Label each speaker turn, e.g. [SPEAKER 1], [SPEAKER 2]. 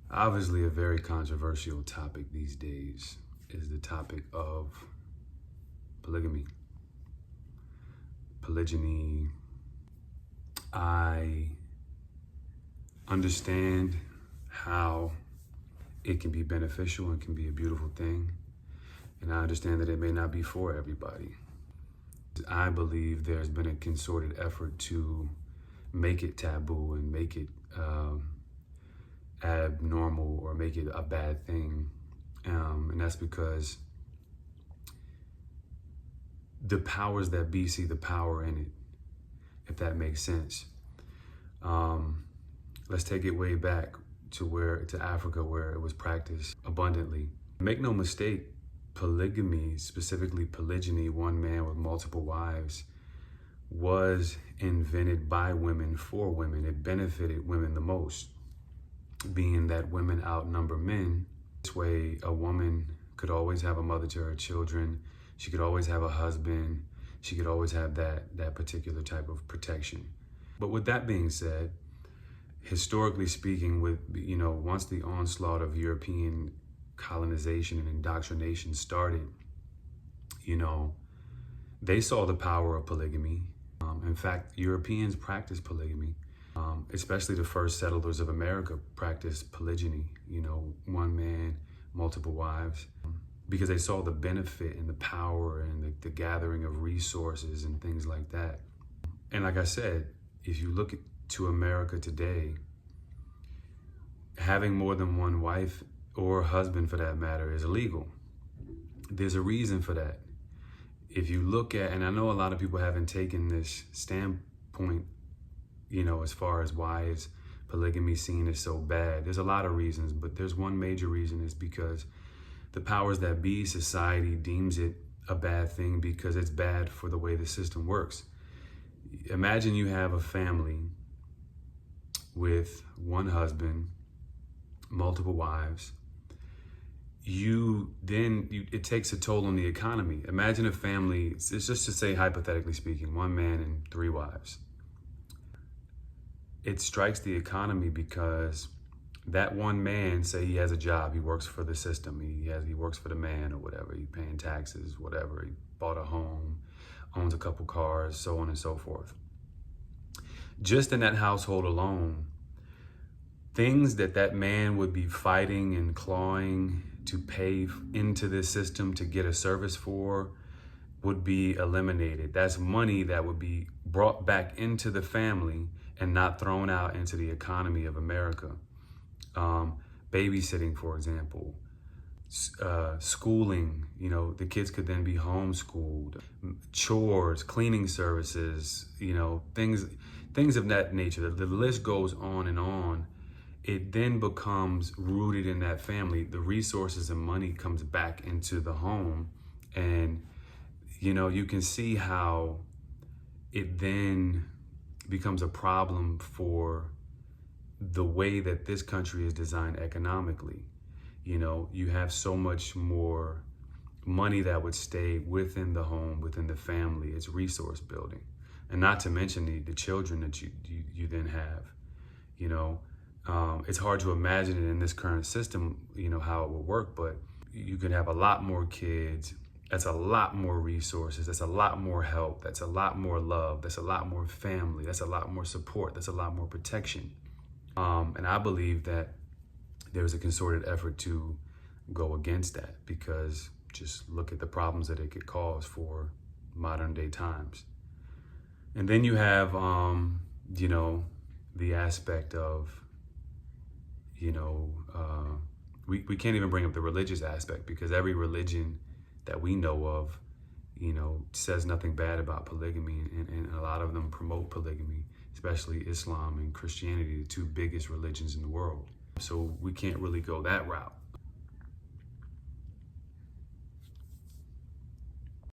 [SPEAKER 1] Obviously, a very controversial topic these days is the topic of polygamy, polygyny. I understand how it can be beneficial and can be a beautiful thing. And I understand that it may not be for everybody. I believe there's been a concerted effort to make it taboo and make it abnormal or make it a bad thing. And that's because the powers that be see the power in it, if that makes sense. Let's take it way back to Africa, where it was practiced abundantly. Make no mistake, polygamy, specifically polygyny, one man with multiple wives, was invented by women for women. It benefited women the most, being that women outnumber men. This way, a woman could always have a mother to her children. She could always have a husband. She could always have that particular type of protection. But with that being said, historically speaking, once the onslaught of European colonization and indoctrination started, they saw the power of polygamy. In fact, Europeans practiced polygamy, especially the first settlers of America practiced polygyny, one man, multiple wives, because they saw the benefit and the power and the gathering of resources and things like that. And like I said, if you look to America today, having more than one wife or husband, for that matter, is illegal. There's a reason for that. If you look at, and I know a lot of people haven't taken this standpoint, as far as why is polygamy seen as so bad. There's a lot of reasons, but there's one major reason, is because the powers that be, society, deems it a bad thing because it's bad for the way the system works. Imagine you have a family with one husband, multiple wives. It takes a toll on the economy. Imagine a family, it's just to say, hypothetically speaking, one man and three wives. It strikes the economy because that one man, say he has a job, he works for the system, he works for the man or whatever, he's paying taxes, whatever, he bought a home, owns a couple cars, so on and so forth. Just in that household alone, things that man would be fighting and clawing to pay into this system to get a service for would be eliminated. That's money that would be brought back into the family and not thrown out into the economy of America. Babysitting, for example, schooling, the kids could then be homeschooled, chores, cleaning services, things of that nature. The list goes on and on. It then becomes rooted in that family. The resources and money comes back into the home. And, you can see how it then becomes a problem for the way that this country is designed economically. You have so much more money that would stay within the home, within the family. It's resource building. And not to mention the children that you then have, it's hard to imagine it in this current system, how it will work, but you can have a lot more kids. That's a lot more resources. That's a lot more help. That's a lot more love. That's a lot more family. That's a lot more support. That's a lot more protection. And I believe that there's a concerted effort to go against that, because just look at the problems that it could cause for modern day times. And then you have, the aspect of, we can't even bring up the religious aspect, because every religion that we know of, says nothing bad about polygamy, and a lot of them promote polygamy, especially Islam and Christianity, the two biggest religions in the world. So we can't really go that route.